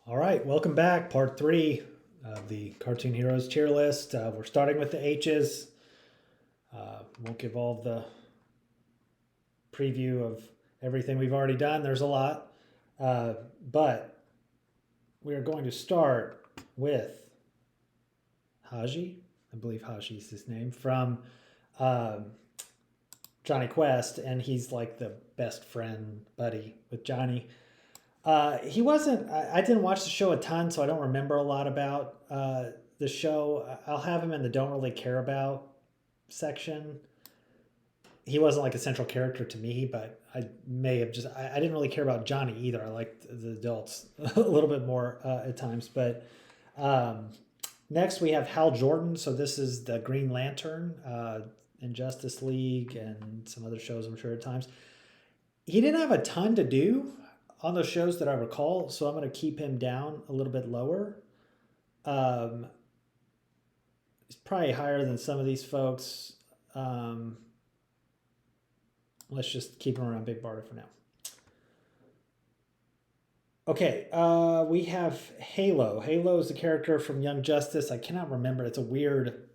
All right, welcome back. Part three of the Cartoon Heroes tier list. We're starting with the H's. Won't give all the preview of everything we've already done. There's a lot. But we are going to start with Haji. I believe Haji is his name, from um, Johnny Quest. And he's like the best friend buddy with Johnny. He wasn't. I didn't watch the show a ton, so I don't remember a lot about the show. I'll have him in the don't really care about section. He wasn't like a central character to me, but I may have just. I didn't really care about Johnny either. I liked the adults a little bit more at times. But um, next we have Hal Jordan. So this is the Green Lantern in Justice League and some other shows, I'm sure at times. He didn't have a ton to do on those shows that I recall, so I'm going to keep him down a little bit lower. Um, he's probably higher than some of these folks. Um, let's just keep him around Big Barda for now. Okay, we have Halo. Halo is the character from Young Justice. I cannot remember. It's a weird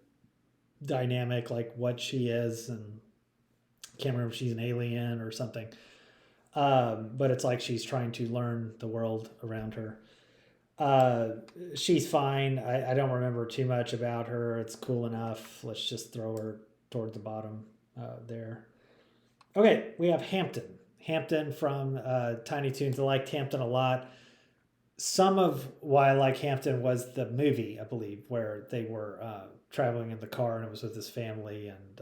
dynamic, like what she is, and can't remember if she's an alien or something. But it's like she's trying to learn the world around her. Uh, she's fine. I don't remember too much about her. It's cool enough. Let's just throw her toward the bottom there. Okay, we have Hampton. Hampton from Tiny Toons. I liked Hampton a lot. Some of why I like Hampton was the movie, I believe, where they were traveling in the car and it was with his family. And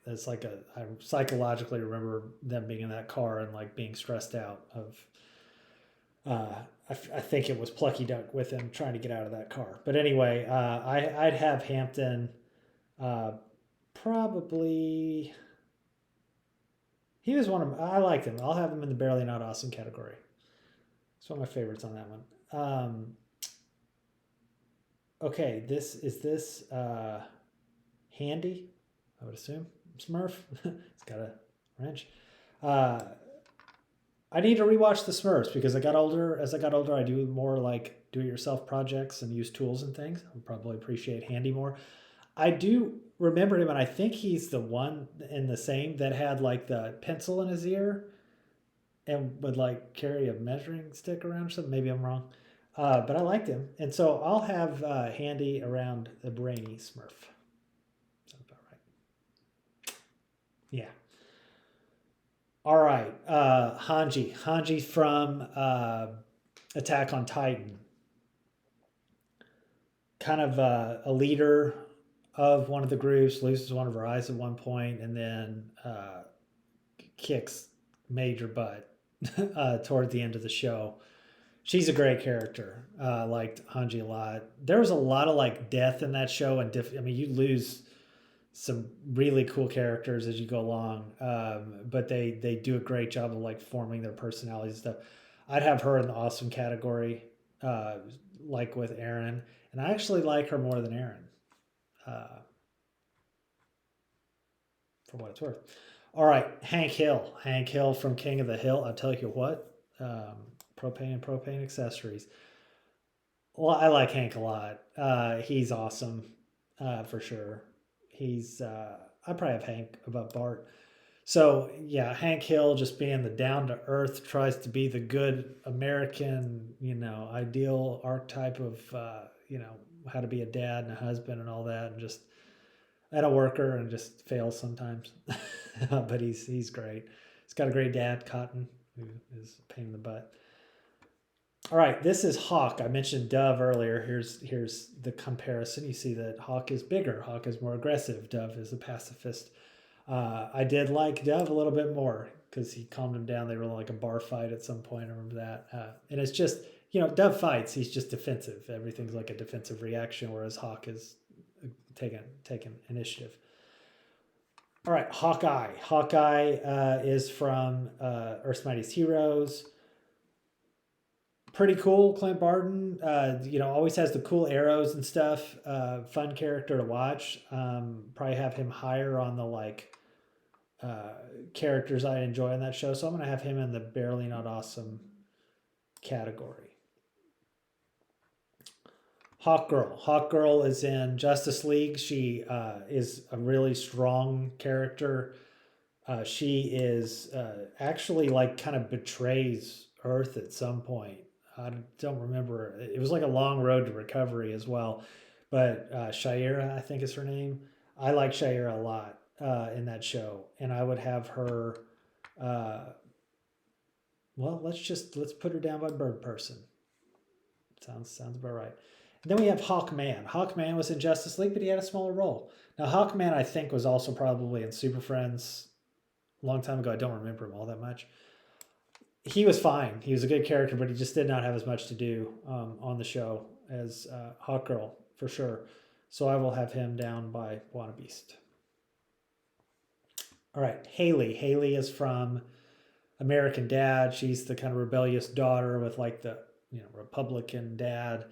it's like I psychologically remember them being in that car and like being stressed out of uh, I think it was Plucky Duck with him trying to get out of that car. But anyway, I'd have Hampton uh, probably. He was one of I liked him. I'll have him in the barely not awesome category. It's one of my favorites on that one. Okay, this Handy. I would assume Smurf. It's got a wrench. Uh, I need to rewatch the Smurfs because I got older. As I got older, I do more like do-it-yourself projects and use tools and things. I would probably appreciate Handy more. I do remember him, and I think he's the one in the same that had like the pencil in his ear and would like carry a measuring stick around or something. Maybe I'm wrong, but I liked him, and so I'll have Handy around the brainy Smurf. Sounds about right. Yeah. All right, Hanji. Hanji from Attack on Titan. Kind of a leader of one of the groups, loses one of her eyes at one point, and then kicks major butt toward the end of the show. She's a great character. Liked Hanji a lot. There was a lot of like death in that show, and I mean, you lose some really cool characters as you go along, but they do a great job of like forming their personalities and stuff. I'd have her in the awesome category, uh, like with Aaron, and I actually like her more than Aaron, uh, for what it's worth. All right, Hank Hill. Hank Hill from King of the Hill. I'll tell you what, propane and propane accessories. Well, I like Hank a lot. He's awesome, for sure. He's I probably have Hank above Bart. So yeah, Hank Hill just being the down to earth, tries to be the good American, ideal archetype of how to be a dad and a husband and all that, and just and a worker, and just fails sometimes. But he's great. He's got a great dad, Cotton, who is a pain in the butt. All right, this is Hawk. I mentioned Dove earlier. Here's the comparison. You see that Hawk is bigger. Hawk is more aggressive. Dove is a pacifist. I did like Dove a little bit more because he calmed him down. They were in like a bar fight at some point. I remember that. And it's just Dove fights. He's just defensive. Everything's like a defensive reaction, whereas Hawk is taking initiative. All right, Hawkeye. Hawkeye is from Earth's Mightiest Heroes. Pretty cool. Clint Barton, always has the cool arrows and stuff. Fun character to watch. Probably have him higher on the like uh, characters I enjoy on that show. So I'm gonna have him in the barely not awesome category. Hawk Girl. Hawk Girl is in Justice League. She is a really strong character. She is actually like kind of betrays Earth at some point. I don't remember. It was like a long road to recovery as well. But Shaira, I think is her name. I like Shaira a lot in that show, and I would have her. Uh, well, let's put her down by Bird Person. Sounds about right. And then we have Hawkman. Hawkman was in Justice League, but he had a smaller role. Now Hawkman, I think, was also probably in Super Friends a long time ago. I don't remember him all that much. He was fine. He was a good character, but he just did not have as much to do on the show as Hawkgirl for sure. So I will have him down by Wanna Beast. All right, Haley. Haley is from American Dad. She's the kind of rebellious daughter with like the Republican dad.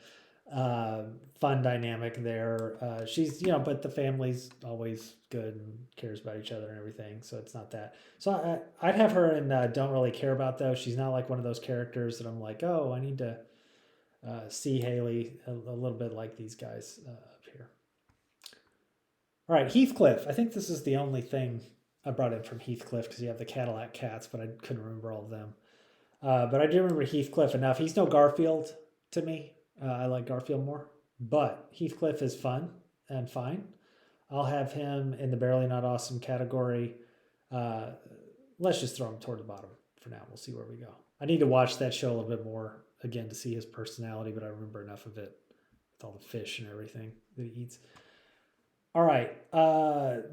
Uh, Fun dynamic there. She's but the family's always good and cares about each other and everything. So it's not that. So I'd have her in Don't Really Care About Though. She's not like one of those characters that I'm like, oh, I need to see Haley a little bit like these guys up here. All right, Heathcliff. I think this is the only thing I brought in from Heathcliff because you have the Cadillac Cats, but I couldn't remember all of them. But I do remember Heathcliff enough. He's no Garfield to me. I like Garfield more, but Heathcliff is fun and fine. I'll have him in the barely not awesome category. Uh, let's just throw him toward the bottom for now. We'll see where we go. I need to watch that show a little bit more again to see his personality, but I remember enough of it with all the fish and everything that he eats. All right.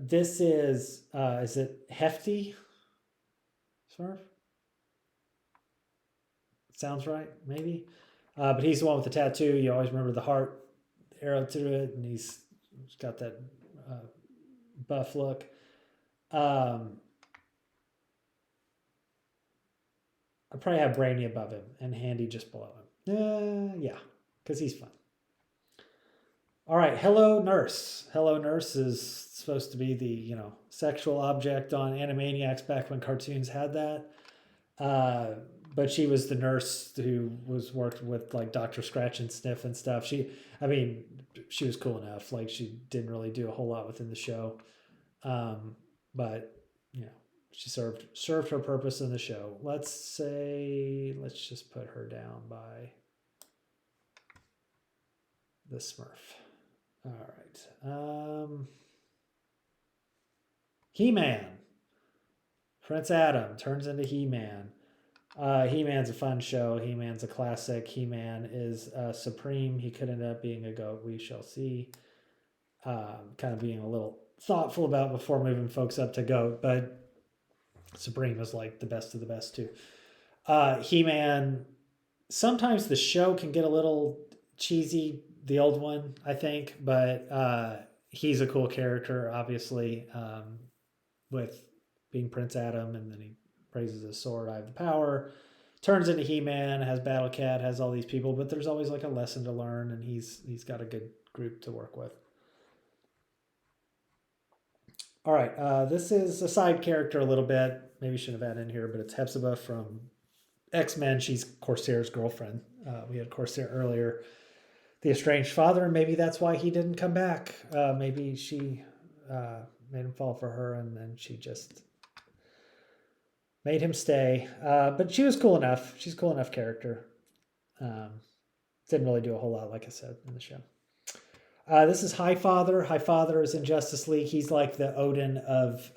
This is it Hefty? Smurf? Sounds right, maybe. But he's the one with the tattoo. You always remember the heart arrow to it, and he's got that buff look. I probably have Brainy above him and Handy just below him. Yeah, because he's fun. All right, Hello Nurse. Hello Nurse is supposed to be the sexual object on Animaniacs back when cartoons had that. But she was the nurse who was worked with like Dr. Scratch and Sniff and stuff. She was cool enough. Like she didn't really do a whole lot within the show, but she served her purpose in the show. Let's just put her down by the Smurf. All right. He-Man. Prince Adam turns into He-Man. He-Man's a fun show. He-Man's a classic. He-Man is supreme. He could end up being a goat. We shall see. Kind of being a little thoughtful about before moving folks up to goat, but supreme is like the best of the best too. He-Man. Sometimes the show can get a little cheesy. The old one, I think, but he's a cool character, obviously, with being Prince Adam, and then he raises his sword, I have the power, turns into He-Man, has Battle Cat, has all these people, but there's always like a lesson to learn, and he's got a good group to work with. All right, this is a side character a little bit. Maybe shouldn't have had in here, but it's Hepzibah from X-Men. She's Corsair's girlfriend. We had Corsair earlier. The estranged father, and maybe that's why he didn't come back. Maybe she made him fall for her, and then she just made him stay. But she was cool enough. She's a cool enough character. Didn't really do a whole lot, like I said, in the show. This is Highfather. Highfather is in Justice League. He's like the Odin of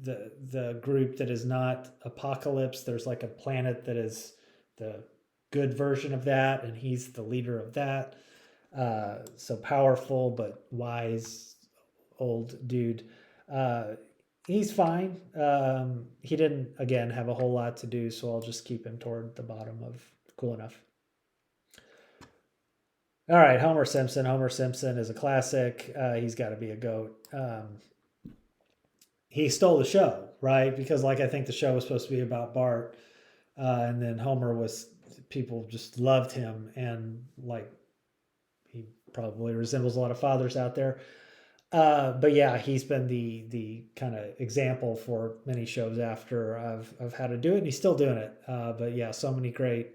the group that is not Apocalypse. There's like a planet that is the good version of that, and he's the leader of that. So powerful but wise old dude. He's fine. He didn't again have a whole lot to do, so I'll just keep him toward the bottom of cool enough. All right, Homer Simpson. Homer Simpson is a classic. He's got to be a goat. He stole the show, right? Because I think the show was supposed to be about Bart, and then Homer was, people just loved him, and he probably resembles a lot of fathers out there. But yeah, he's been the kind of example for many shows after of how to do it, and he's still doing it. But yeah, so many great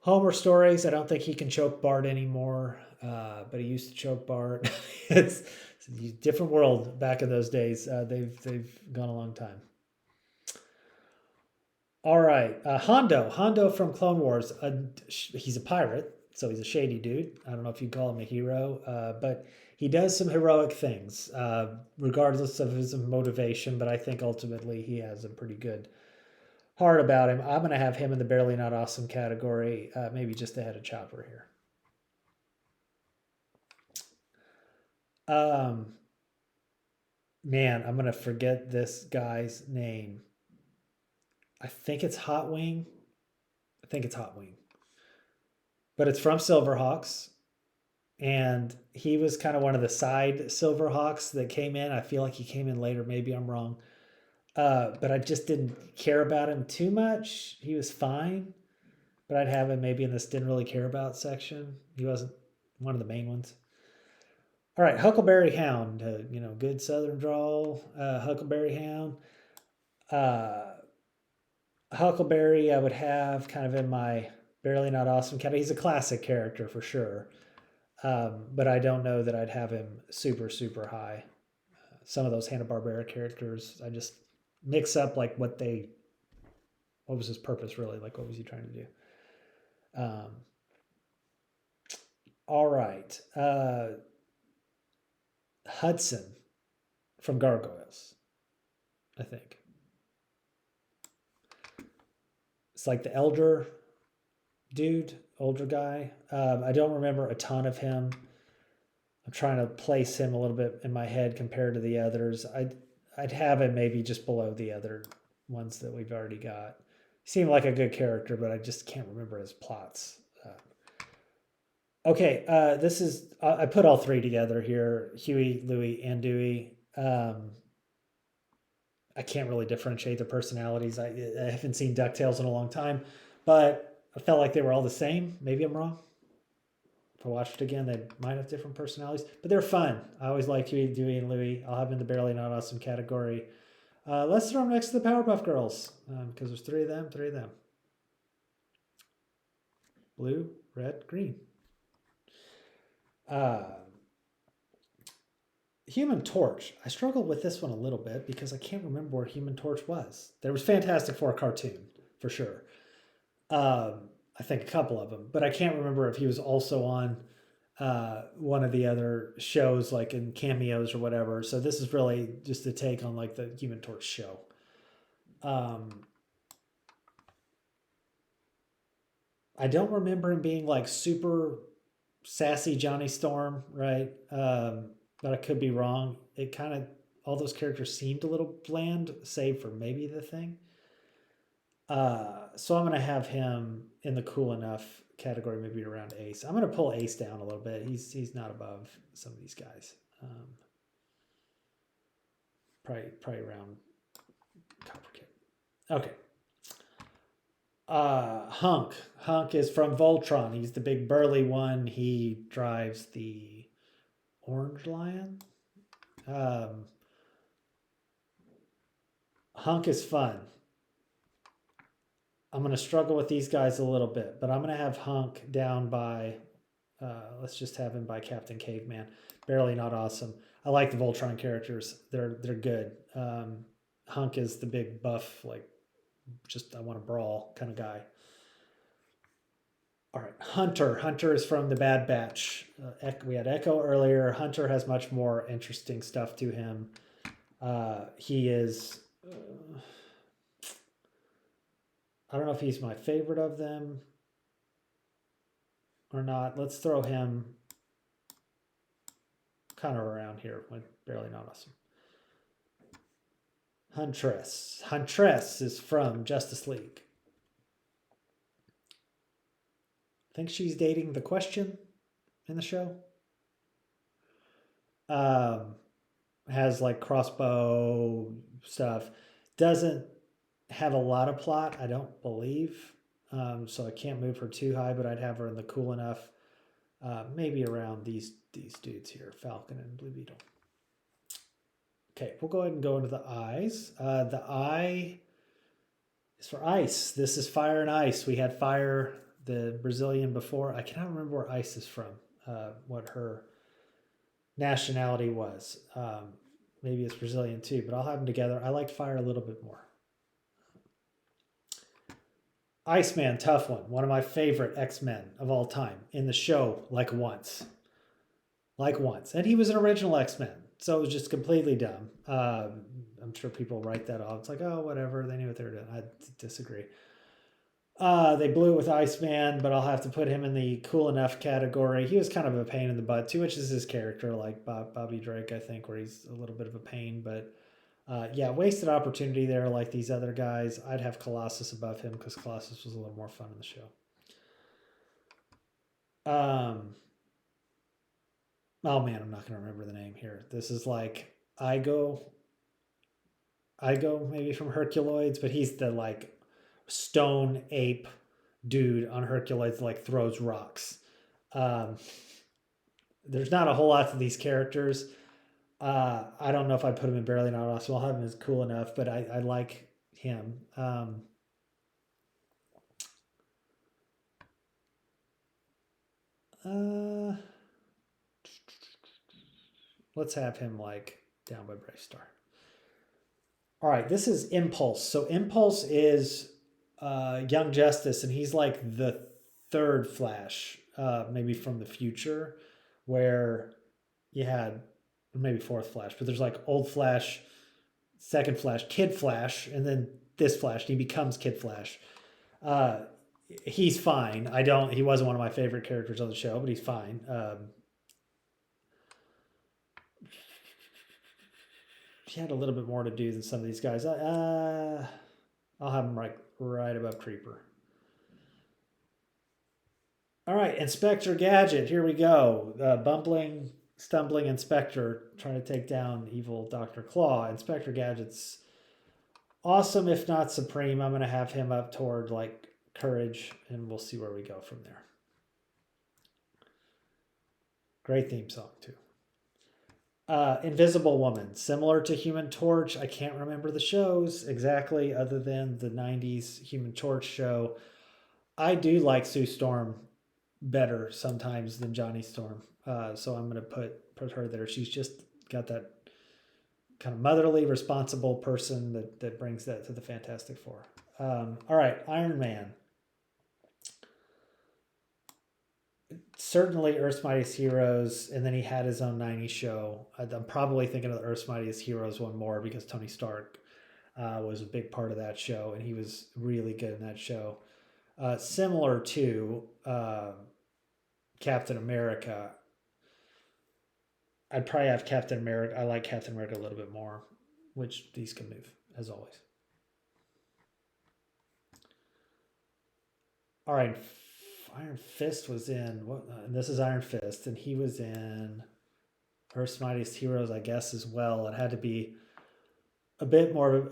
Homer stories. I don't think he can choke Bart anymore, but he used to choke Bart. It's a different world back in those days. They've gone a long time. All right, Hondo. Hondo from Clone Wars. He's a pirate, so he's a shady dude. I don't know if you call him a hero, but he does some heroic things, regardless of his motivation. But I think ultimately he has a pretty good heart about him. I'm going to have him in the barely not awesome category, maybe just ahead of Chopper here. Um, Man, I'm going to forget this guy's name. I think it's Hot Wing. I think it's Hot Wing, but it's from Silverhawks. And he was kind of one of the side Silverhawks that came in. I feel like he came in later. Maybe I'm wrong. But I just didn't care about him too much. He was fine, but I'd have him maybe in this didn't really care about section. He wasn't one of the main ones. All right, Huckleberry Hound, good Southern drawl. Huckleberry Hound. Uh, Huckleberry, I would have kind of in my barely not awesome category. He's a classic character for sure, but I don't know that I'd have him super super high. Some of those Hanna Barbera characters, I just mix up like what was his purpose really? Like what was he trying to do? Um, all right, Hudson from Gargoyles, I think. It's like the elder dude, older guy. I don't remember a ton of him. I'm trying to place him a little bit in my head compared to the others. I'd have him maybe just below the other ones that we've already got. He seemed like a good character, but I just can't remember his plots. Okay, this is I put all three together here: Huey, Louie, and Dewey. I can't really differentiate their personalities. I haven't seen Ducktales in a long time, but I felt like they were all the same. Maybe I'm wrong. If I watched it again, they might have different personalities, but they're fun. I always liked Huey, Dewey, and Louie. I'll have them in the barely not awesome category. Let's throw them next to the Powerpuff Girls because there's three of them, three of them. Blue, red, green. Uh, Human Torch. I struggled with this one a little bit because I can't remember where Human Torch was. There was Fantastic Four cartoon for sure. I think a couple of them, but I can't remember if he was also on one of the other shows, like in cameos or whatever. So this is really just a take on like the Human Torch show. I don't remember him being like super sassy Johnny Storm, right? But I could be wrong. It kind of all those characters seemed a little bland, save for maybe the Thing. So I'm gonna have him in the cool enough category, maybe around Ace. I'm gonna pull Ace down a little bit. He's not above some of these guys. Probably around Copperkid. Okay. Hunk. Hunk is from Voltron. He's the big burly one. He drives the Orange Lion. Um, Hunk is fun. I'm going to struggle with these guys a little bit, but I'm going to have Hunk down by, let's just have him by Captain Caveman. Barely not awesome. I like the Voltron characters. They're good. Hunk is the big buff, like just I want to brawl kind of guy. All right, Hunter. Hunter is from the Bad Batch. We had Echo earlier. Hunter has much more interesting stuff to him. He is. I don't know if he's my favorite of them or not. Let's throw him kind of around here with barely not awesome. Huntress. Huntress is from Justice League. I think she's dating the Question in the show. Has like crossbow stuff. Doesn't have a lot of plot, I don't believe. So I can't move her too high, but I'd have her in the cool enough. Maybe around these dudes here, Falcon and Blue Beetle. Okay, we'll go ahead and go into the eyes. The eye is for ice. This is fire and ice. We had fire the Brazilian before. I cannot remember where Ice is from, what her nationality was. Maybe it's Brazilian too, but I'll have them together. I liked Fire a little bit more. Iceman, tough one of my favorite X-Men of all time in the show, like once, and he was an original X-Men, so it was just completely dumb. I'm sure people write that off. It's like, oh, whatever, they knew what they were doing. I disagree. They blew it with Iceman, but I'll have to put him in the cool enough category. He was kind of a pain in the butt too, which is his character, like Bobby Drake, I think, where he's a little bit of a pain. But yeah, wasted opportunity there, like these other guys. I'd have Colossus above him because Colossus was a little more fun in the show. Oh man, I'm not going to remember the name here. This is like Igo, maybe from Herculoids, but he's the like stone ape dude on Herculoids, like throws rocks. Um, there's not a whole lot of these characters. I don't know if I put him in Barely Not Awesome. I'll have him as cool enough, but I like him. Uh, let's have him like down by Brave Star. All right, this is Impulse. So Impulse is Young Justice, and he's like the third Flash, maybe from the future, where you had maybe fourth Flash, but there's like old Flash, second Flash, Kid Flash, and then this Flash. And he becomes Kid Flash. Uh, he's fine. I don't. He wasn't one of my favorite characters on the show, but he's fine. He had a little bit more to do than some of these guys. I'll have him right above Creeper. All right, Inspector Gadget. Here we go. Bumbling, stumbling Inspector trying to take down evil Dr. Claw. Inspector Gadget's awesome, if not supreme. I'm going to have him up toward like Courage, and we'll see where we go from there. Great theme song, too. Invisible Woman, similar to Human Torch. I can't remember the shows exactly, other than the 90s Human Torch show. I do like Sue Storm better sometimes than Johnny Storm. So I'm going to put her there. She's just got that kind of motherly, responsible person that brings that to the Fantastic Four. All right, Iron Man. Certainly Earth's Mightiest Heroes, and then he had his own 90s show. I'm probably thinking of the Earth's Mightiest Heroes one more because Tony Stark was a big part of that show, and he was really good in that show. Similar to Captain America, I'd probably have Captain America. I like Captain America a little bit more, which these can move, as always. All right, Iron Fist was in what? And this is Iron Fist, and he was in Earth's Mightiest Heroes, I guess, as well. It had to be a bit more.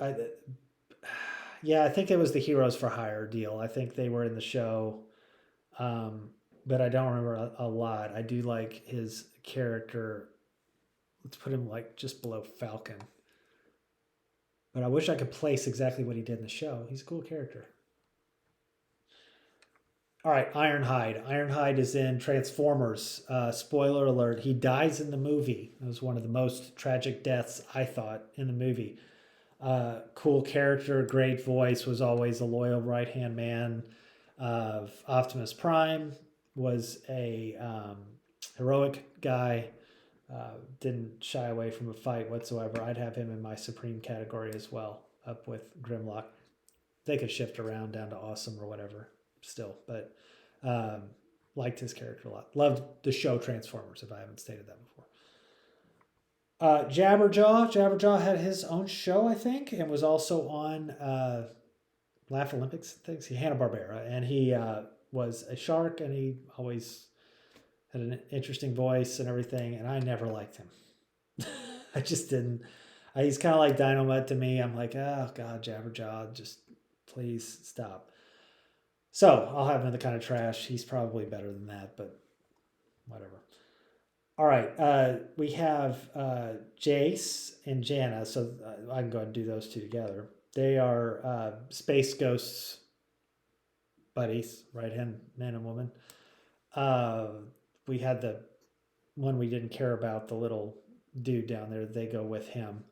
Yeah, I think it was the Heroes for Hire deal. I think they were in the show, but I don't remember a lot. I do like his character. Let's put him like just below Falcon. But I wish I could place exactly what he did in the show. He's a cool character. All right, Ironhide. Ironhide is in Transformers. Spoiler alert, he dies in the movie. It was one of the most tragic deaths, I thought, in the movie. Cool character, great voice, was always a loyal right-hand man of Optimus Prime, was a heroic guy, didn't shy away from a fight whatsoever. I'd have him in my supreme category as well, up with Grimlock. They could shift around down to awesome or whatever still, but liked his character a lot. Loved the show Transformers, if I haven't stated that before. Jabberjaw had his own show, I think, and was also on Laugh Olympics things. He Hanna-Barbera, and he was a shark, and he always had an interesting voice and everything, and I never liked him. I just didn't. He's kind of like Dynamite to me. I'm like, oh God, Jabberjaw, just please stop. So I'll have him in the kind of trash. He's probably better than that, but whatever. All right, we have Jace and Jana, so I can go ahead and do those two together. They are space ghosts buddies, right hand man and woman. Uh, we had the one we didn't care about, the little dude down there. They go with him,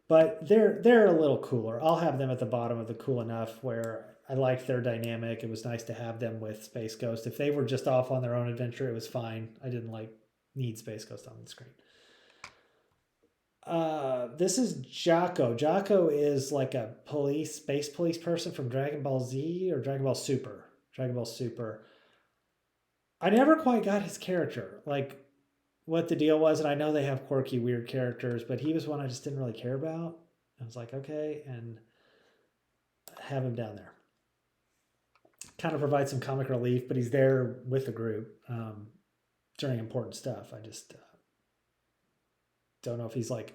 but they're a little cooler. I'll have them at the bottom of the cool enough where I liked their dynamic. It was nice to have them with Space Ghost. If they were just off on their own adventure, it was fine. I didn't need Space Ghost on the screen. This is Jocko. Jocko is like a space police person from Dragon Ball Z or Dragon Ball Super. Dragon Ball Super. I never quite got his character, like what the deal was, and I know they have quirky, weird characters, but he was one I just didn't really care about. I was like, okay, and have him down there. Kind of provides some comic relief, but he's there with the group during important stuff. I just don't know if he's like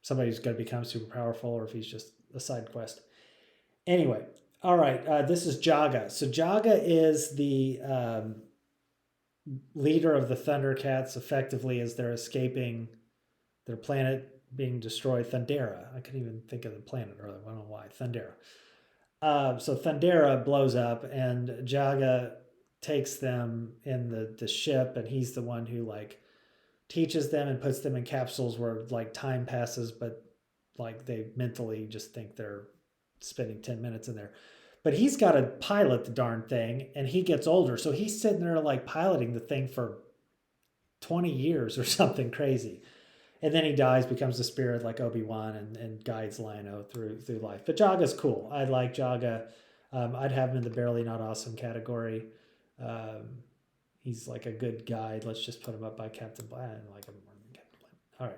somebody who's going to become super powerful or if he's just a side quest. Anyway, all right, this is Jaga. So Jaga is the leader of the Thundercats, effectively, as they're escaping their planet being destroyed. Thundera. I couldn't even think of the planet earlier. I don't know why. Thundera. So Thundera blows up, and Jaga takes them in the ship, and he's the one who like teaches them and puts them in capsules where like time passes, but like they mentally just think they're spending 10 minutes in there. But he's got to pilot the darn thing, and he gets older, so he's sitting there like piloting the thing for 20 years or something crazy. And then he dies, becomes a spirit like Obi-Wan, and guides Lino through life. But Jaga's cool. I like Jaga. I'd have him in the barely not awesome category. He's like a good guide. Let's just put him up by Captain Black. I like him more than Captain Black.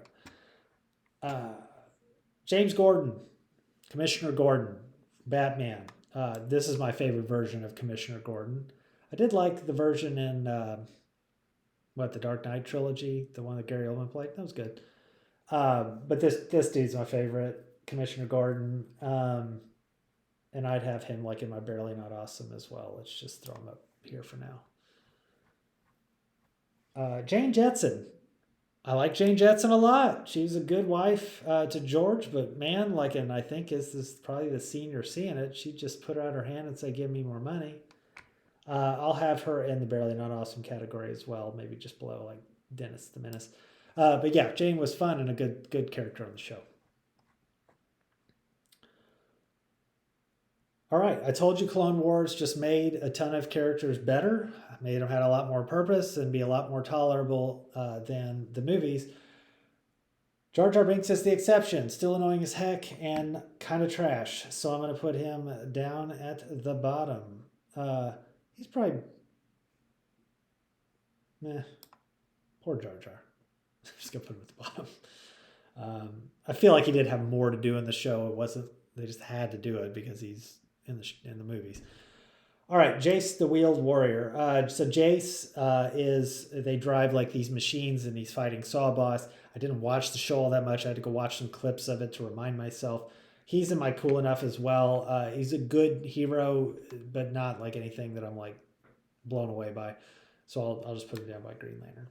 All right. James Gordon, Commissioner Gordon, Batman. This is my favorite version of Commissioner Gordon. I did like the version in the Dark Knight trilogy, the one that Gary Oldman played. That was good. But this dude's my favorite, Commissioner Gordon. And I'd have him like in my barely not awesome as well. Let's just throw him up here for now. Jane Jetson. I like Jane Jetson a lot. She's a good wife to George, but man, like, and I think this is probably the scene you're seeing it. She just put out her hand and say, "Give me more money." I'll have her in the barely not awesome category as well, maybe just below like Dennis the Menace. But yeah, Jane was fun and a good character on the show. All right, I told you Clone Wars just made a ton of characters better, made them had a lot more purpose and be a lot more tolerable than the movies. Jar Jar Binks is the exception, still annoying as heck and kind of trash. So I'm going to put him down at the bottom. He's probably, poor Jar Jar. I'm just going to put him at the bottom. I feel like he did have more to do in the show. It wasn't, they just had to do it because he's in the movies. All right, Jace the Wheeled Warrior. So Jace they drive like these machines and he's fighting Sawboss. I didn't watch the show all that much. I had to go watch some clips of it to remind myself. He's in my cool enough as well. He's a good hero, but not like anything that I'm like blown away by. So I'll just put him down by Green Lantern.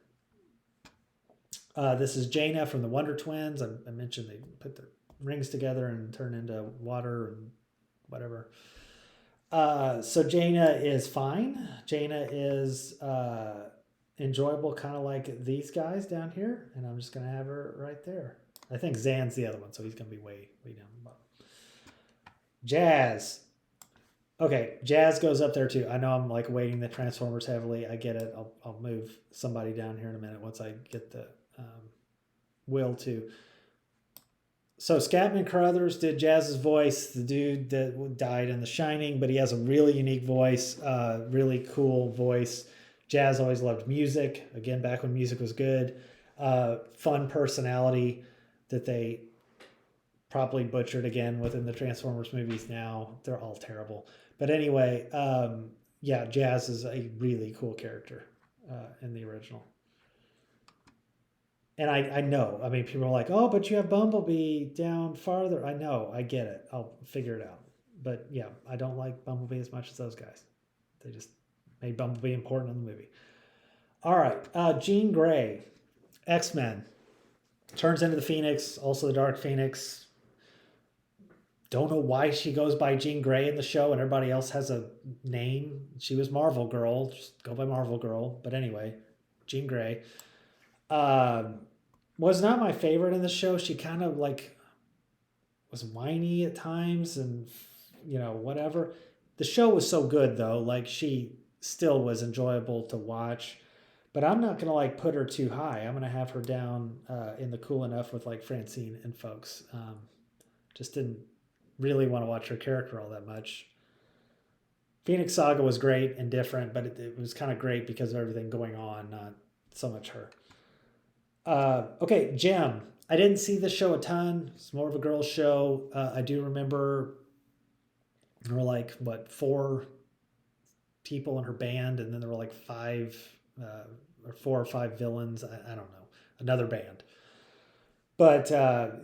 This is Jaina from the Wonder Twins. I mentioned they put their rings together and turn into water and whatever. So Jaina is fine. Jaina is enjoyable, kind of like these guys down here. And I'm just going to have her right there. I think Zan's the other one, so he's going to be way down the bottom. Jazz. Okay, Jazz goes up there too. I know I'm like weighting the Transformers heavily. I get it. I'll move somebody down here in a minute once I get the will to. So Scatman Crothers did Jazz's voice, the dude that died in The Shining, but he has a really unique voice, really cool voice. Jazz always loved music. Again, back when music was good. Fun personality that they probably butchered again within the Transformers movies now. They're all terrible. But anyway, yeah, Jazz is a really cool character in the original. And I know, I mean, people are like, oh, but you have Bumblebee down farther. I know, I get it. I'll figure it out. But yeah, I don't like Bumblebee as much as those guys. They just made Bumblebee important in the movie. All right, Jean Grey, X-Men. Turns into the Phoenix, also the Dark Phoenix. don't know why she goes by Jean Grey in the show and everybody else has a name. She was Marvel Girl. Just go by Marvel Girl. But anyway, Jean Grey. Um, was not my favorite in the show. She kind of like was whiny at times and whatever. The show was so good though. Like she still was enjoyable to watch. But I'm not gonna like put her too high. I'm gonna have her down in the cool enough with like Francine and folks. Just didn't really want to watch her character all that much. Phoenix Saga was great and different, but it was kind of great because of everything going on, not so much her. Okay, Gem. I didn't see this show a ton. It's more of a girls' show. I do remember there were like what 4 people in her band, and then there were like 5 or 4 or 5 villains. I don't know, another band. But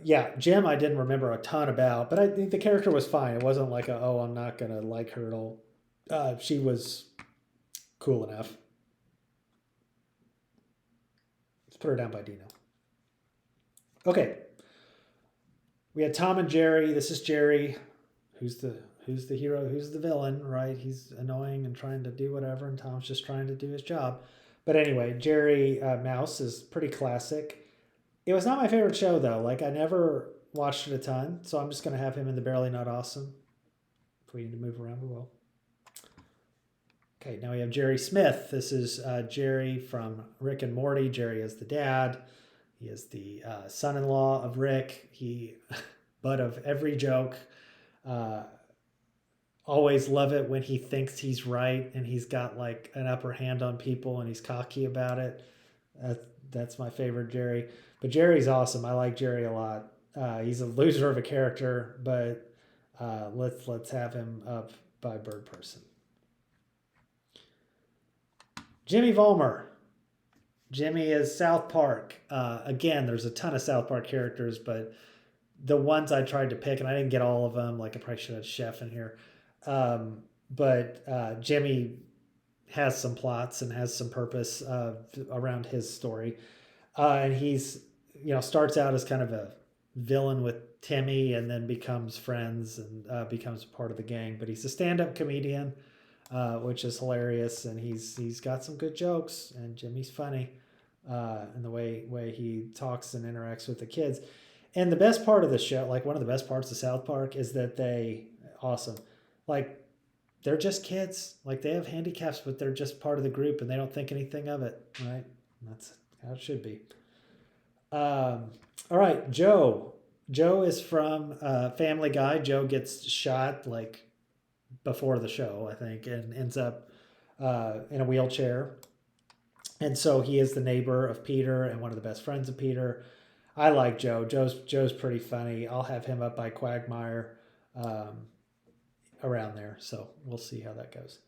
yeah, Jim, I didn't remember a ton about, but I think the character was fine. It wasn't like oh, I'm not gonna like her at all. She was cool enough. Let's put her down by Dino. Okay, we had Tom and Jerry. This is Jerry, who's the hero, who's the villain, right? He's annoying and trying to do whatever, and Tom's just trying to do his job. But anyway, Jerry Mouse is pretty classic. It was not my favorite show though. Like I never watched it a ton, so I'm just gonna have him in the Barely Not Awesome. If we need to move around, we will. Okay, now we have Jerry Smith. This is Jerry from Rick and Morty. Jerry is the dad. He is the son-in-law of Rick. He butt of every joke. Uh, Always love it when he thinks he's right and he's got like an upper hand on people and he's cocky about it. That's my favorite Jerry. But Jerry's awesome. I like Jerry a lot. He's a loser of a character, but let's have him up by Bird Person. Jimmy Vollmer. Jimmy is South Park. Again, there's a ton of South Park characters, but the ones I tried to pick, and I didn't get all of them. Like I probably should have Chef in here. But Jimmy has some plots and has some purpose around his story. And he's, starts out as kind of a villain with Timmy and then becomes friends and becomes part of the gang. But he's a stand-up comedian, which is hilarious. And he's got some good jokes, and Jimmy's funny in the way he talks and interacts with the kids. And the best part of the show, like one of the best parts of South Park, is that awesome. Like they're just kids. Like they have handicaps, but they're just part of the group and they don't think anything of it. Right? That's how it should be. All right, Joe. Joe is from Family Guy. Joe gets shot like before the show, I think, and ends up in a wheelchair. And so he is the neighbor of Peter and one of the best friends of Peter. I like Joe. Joe's pretty funny. I'll have him up by Quagmire around there. So we'll see how that goes.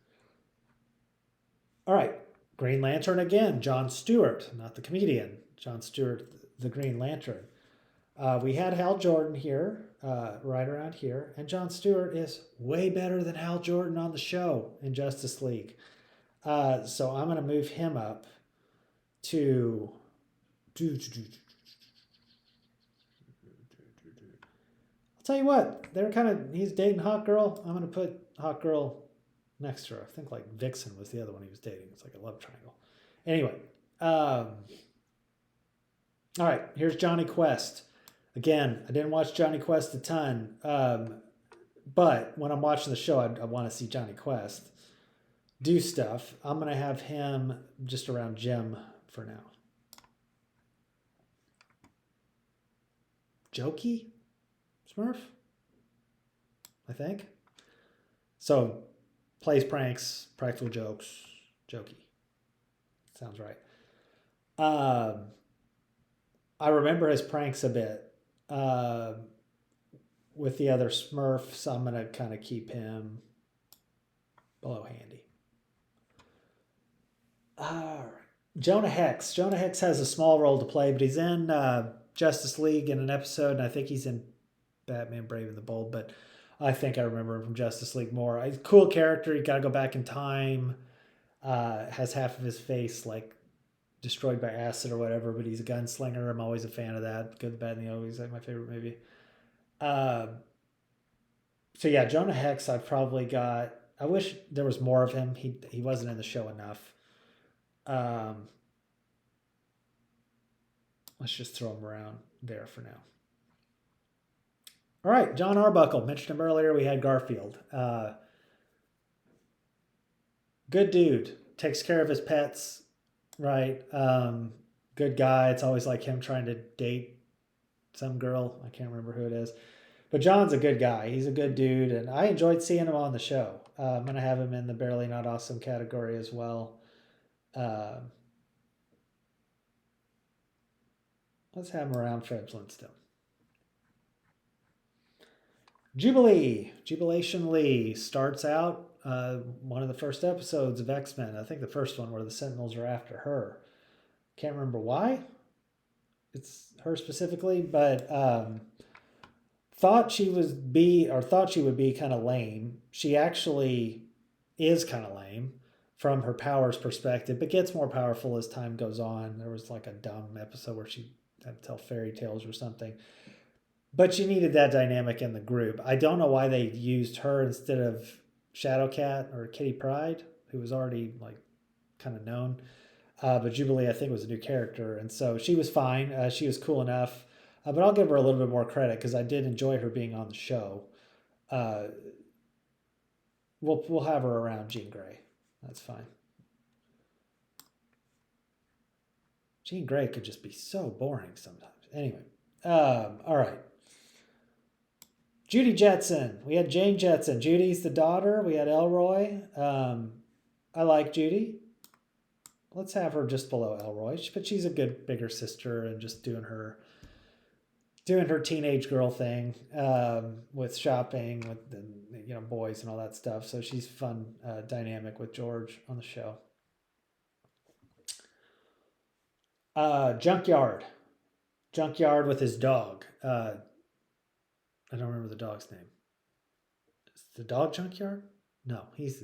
All right. Green Lantern again. John Stewart, not the comedian. John Stewart, the Green Lantern. We had Hal Jordan here, right around here. And John Stewart is way better than Hal Jordan on the show in Justice League. So I'm going to move him up to... I'll tell you what, he's dating Hot Girl. I'm going to put Hot Girl next to her. I think like Vixen was the other one he was dating. It's like a love triangle. Anyway, all right, here's Johnny Quest. Again, I didn't watch Johnny Quest a ton, but when I'm watching the show, I want to see Johnny Quest do stuff. I'm going to have him just around Jim for now. Jokey? Smurf? I think. So, plays pranks, practical jokes, jokey. Sounds right. I remember his pranks a bit with the other Smurf, so I'm going to kind of keep him below Handy. All right. Jonah Hex. Jonah Hex has a small role to play, but he's in Justice League in an episode, and I think he's in Batman Brave and the Bold, but I think I remember him from Justice League more. He's a cool character. You got to go back in time. Has half of his face like destroyed by acid or whatever, but he's a gunslinger. I'm always a fan of that. Good, the Bad, and the Ugly is like my favorite movie. So yeah, Jonah Hex. I've probably got. I wish there was more of him. He wasn't in the show enough. Um, let's just throw him around there for now. All right, John Arbuckle. Mentioned him earlier. We had Garfield. Good dude. Takes care of his pets. Right. Good guy. It's always like him trying to date some girl. I can't remember who it is. But John's a good guy. He's a good dude, and I enjoyed seeing him on the show. I'm gonna have him in the barely not awesome category as well. Uh, let's have him around Fred Flintstone. Jubilee, Jubilation Lee starts out one of the first episodes of X Men. I think the first one where the Sentinels are after her. Can't remember why it's her specifically, but thought she would be kind of lame. She actually is kind of lame from her powers perspective, but gets more powerful as time goes on. There was like a dumb episode where she had to tell fairy tales or something. But she needed that dynamic in the group. I don't know why they used her instead of Shadowcat or Kitty Pryde, who was already like kind of known. But Jubilee, I think, was a new character, and so she was fine. She was cool enough, but I'll give her a little bit more credit because I did enjoy her being on the show. Uh, we'll have her around Jean Grey. That's fine. Jean Grey could just be so boring sometimes. Anyway, all right. Judy Jetson. We had Jane Jetson. Judy's the daughter. We had Elroy. I like Judy. Let's have her just below Elroy, but she's a good bigger sister and just doing her teenage girl thing with shopping with the boys and all that stuff. So she's fun dynamic with George on the show. Junkyard, Junkyard with his dog. I don't remember the dog's name. Is the dog Junkyard? No, he's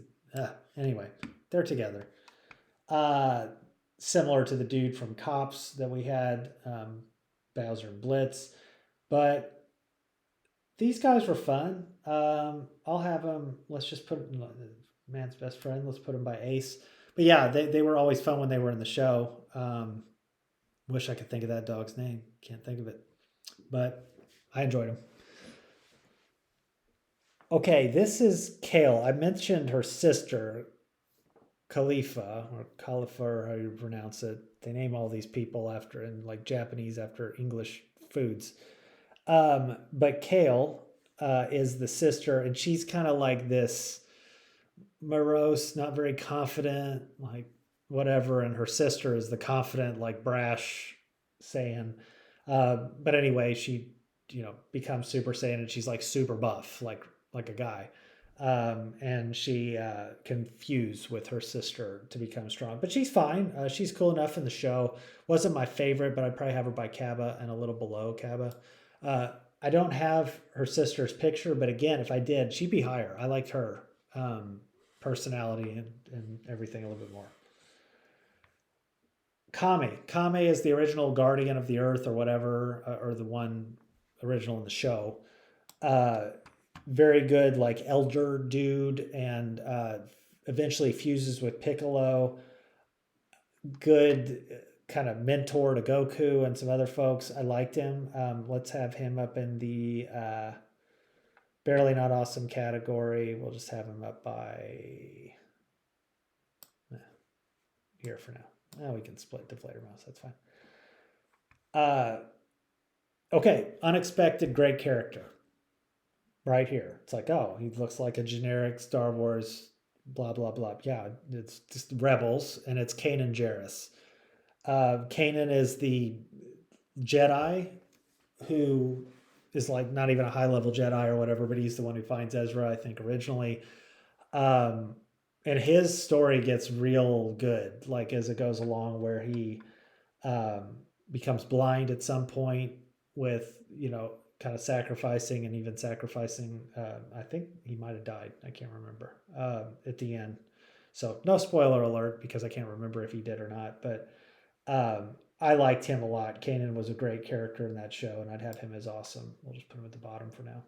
anyway. They're together. Uh, Similar to the dude from Cops that we had, Bowser and Blitz, but these guys were fun. I'll have them. Let's just put man's best friend. Let's put them by Ace. But yeah, they were always fun when they were in the show. Wish I could think of that dog's name. Can't think of it, but I enjoyed them. Okay, this is Kale. I mentioned her sister, Khalifa or Khalifa, or how you pronounce it. They name all these people after in like Japanese after English foods. But Kale is the sister, and she's kind of like this morose, not very confident, like whatever. And her sister is the confident, like brash Saiyan. But anyway, she becomes Super Saiyan, and she's like super buff, like a guy. And she can fuse with her sister to become strong. But she's fine. She's cool enough in the show. Wasn't my favorite, but I'd probably have her by Kaba and a little below Kaba. I don't have her sister's picture, but again, if I did, she'd be higher. I liked her personality and everything a little bit more. Kame is the original guardian of the earth or whatever, or the one original in the show. Uh, Very good, like elder dude, and eventually fuses with Piccolo. Good kind of mentor to Goku and some other folks. I liked him. Let's have him up in the barely not awesome category. We'll just have him up by here for now. Now we can split deflator mouse. That's fine. Okay, unexpected great character. Right here, it's like, oh, he looks like a generic Star Wars, blah blah blah. Yeah, it's just Rebels, and it's Kanan Jarrus. Kanan is the Jedi who is like not even a high level Jedi or whatever, but he's the one who finds Ezra, I think, originally. Um, and his story gets real good, like as it goes along, where he um, becomes blind at some point with kind of sacrificing and even sacrificing. I think he might have died. I can't remember at the end. So no spoiler alert because I can't remember if he did or not. But I liked him a lot. Kanan was a great character in that show, and I'd have him as awesome. We'll just put him at the bottom for now.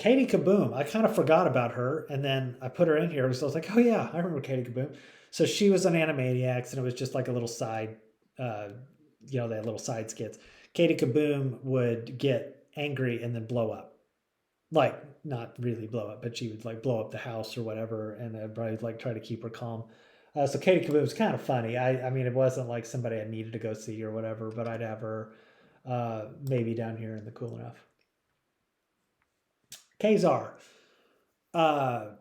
Katie Kaboom. I kind of forgot about her, and then I put her in here because I was like, oh yeah, I remember Katie Kaboom. So she was on Animaniacs, and it was just like a little side, uh, they had little side skits. Katie Kaboom would get angry and then blow up, like not really blow up, but she would like blow up the house or whatever, and everybody would like try to keep her calm. So Katie Kaboom was kind of funny. I mean, it wasn't like somebody I needed to go see or whatever, but I'd have her maybe down here in the Cool Enough. Kazar. Uh,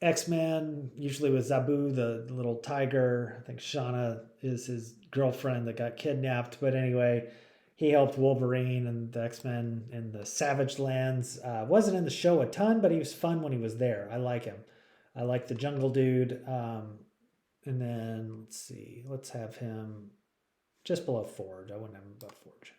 X-Men, usually with Zabu, the little tiger. I think Shauna is his girlfriend that got kidnapped. But anyway, he helped Wolverine and the X-Men in the Savage Lands. Wasn't in the show a ton, but he was fun when he was there. I like him. I like the Jungle Dude. And then let's see. Let's have him just below Forge. I wouldn't have him above Forge.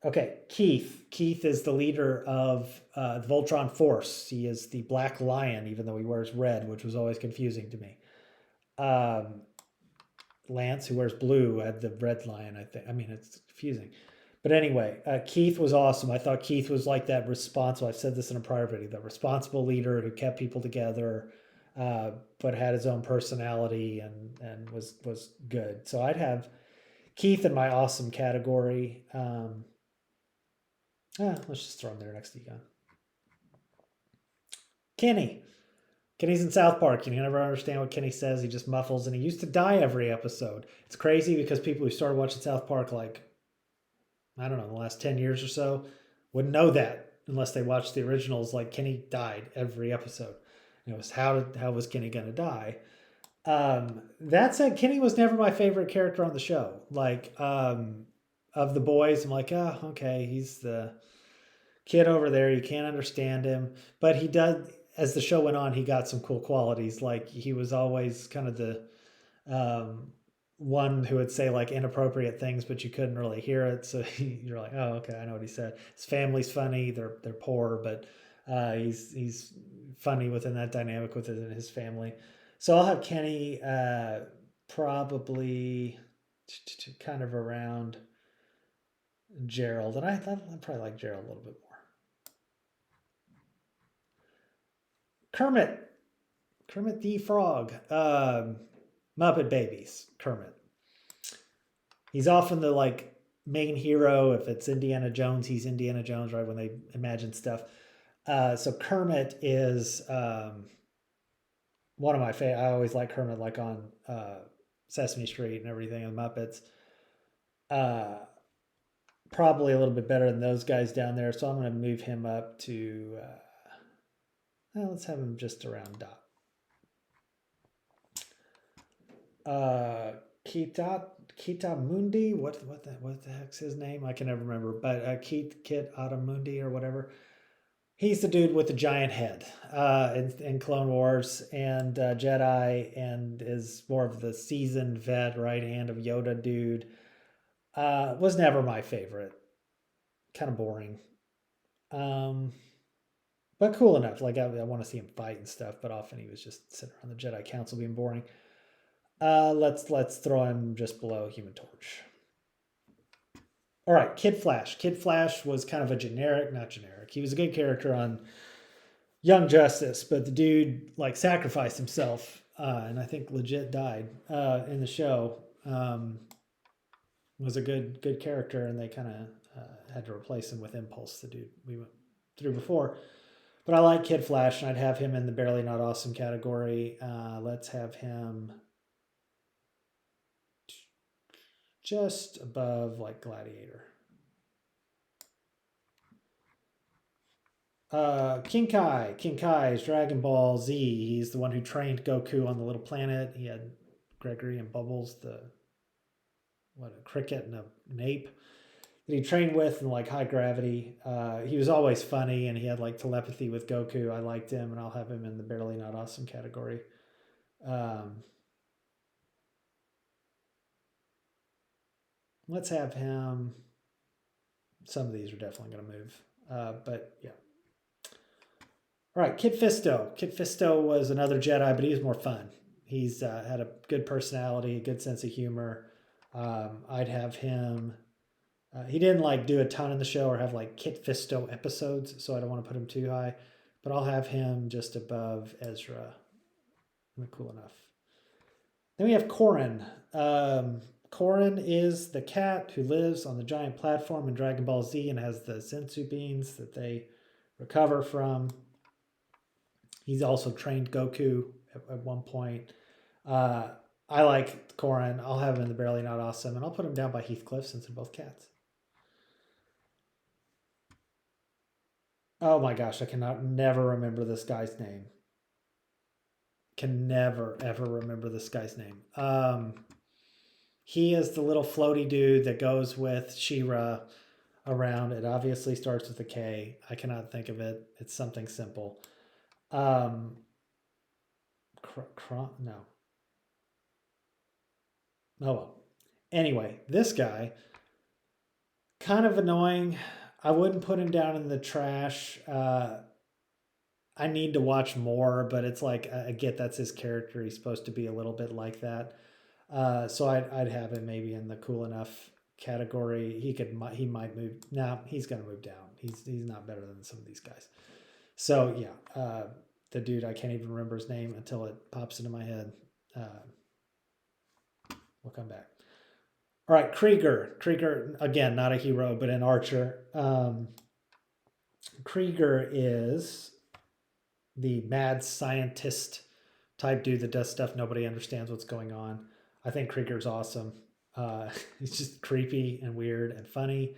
Okay, Keith. Keith is the leader of the Voltron Force. He is the Black Lion, even though he wears red, which was always confusing to me. Lance, who wears blue, had the red lion, I think. I mean, it's confusing. But anyway, Keith was awesome. I thought Keith was like that responsible. I've said this in a prior video. The responsible leader who kept people together, but had his own personality and was good. So I'd have Keith in my awesome category. Let's just throw him there next to Egon. Kenny. Kenny's in South Park. You never understand what Kenny says. He just muffles, and he used to die every episode. It's crazy because people who started watching South Park, like, I don't know, the last 10 years or so, wouldn't know that unless they watched the originals. Like, Kenny died every episode. And it was, how was Kenny going to die? That said, Kenny was never my favorite character on the show. Like, of the boys, I'm like, oh, okay, he's the kid over there. You can't understand him. But he does, as the show went on, he got some cool qualities. Like, he was always kind of the one who would say like inappropriate things, but you couldn't really hear it. So you're like, oh, okay, I know what he said. His family's funny. They're poor, but he's funny within that dynamic within his family. So I'll have Kenny probably kind of around Gerald, and I probably like Gerald a little bit more. Kermit, Kermit the Frog, Muppet Babies, Kermit. He's often the like main hero. If it's Indiana Jones, he's Indiana Jones, right? When they imagine stuff. So Kermit is one of my favorite. I always like Kermit, like on Sesame Street and everything, and Muppets. Uh, Probably a little bit better than those guys down there. So I'm going to move him up to. Let's have him just around Dot. Kita Mundi. What the heck's his name? I can never remember. But Kit Adamundi or whatever. He's the dude with the giant head in Clone Wars and Jedi, and is more of the seasoned vet, right hand of Yoda dude. Was never my favorite. Kind of boring. But cool enough. Like I want to see him fight and stuff, but often he was just sitting around the Jedi Council being boring. Let's throw him just below Human Torch. All right, Kid Flash. Kid Flash was kind of not generic. He was a good character on Young Justice, but the dude like sacrificed himself, and I think legit died in the show. Was a good character, and they kind of had to replace him with Impulse, the dude we went through before. But I like Kid Flash, and I'd have him in the barely not awesome category. Let's have him just above like Gladiator. King Kai. King Kai is Dragon Ball Z. He's the one who trained Goku on the little planet. He had Gregory and Bubbles, a cricket and an ape that he trained with in like high gravity. He was always funny, and he had like telepathy with Goku. I liked him, and I'll have him in the barely not awesome category. Let's have him. Some of these are definitely going to move, but yeah. All right, Kid Fisto. Kid Fisto was another Jedi, but he was more fun. He's had a good personality, a good sense of humor. I'd have him He didn't like do a ton in the show or have like Kit Fisto episodes, so I don't want to put him too high. But I'll have him just above Ezra. Cool enough. Then we have Korin. Korin is the cat who lives on the giant platform in Dragon Ball Z and has the sensu beans that they recover from. He's also trained Goku at one point. Uh, I like Korin. I'll have him in the Barely Not Awesome, and I'll put him down by Heathcliff since they're both cats. Oh my gosh, I cannot never remember this guy's name. Can never ever remember this guy's name. He is the little floaty dude that goes with She-Ra around. It obviously starts with a K. I cannot think of it. It's something simple. No. Oh well. Anyway, this guy, kind of annoying. I wouldn't put him down in the trash. I need to watch more, but it's like I get that's his character. He's supposed to be a little bit like that. So I'd have him maybe in the cool enough category. He might move. No, he's gonna move down. He's not better than some of these guys. So yeah, the dude I can't even remember his name until it pops into my head. We'll come back. All right, Krieger. Krieger again, not a hero, but an archer. Krieger is the mad scientist type dude that does stuff nobody understands what's going on. I think Krieger's awesome. He's just creepy and weird and funny.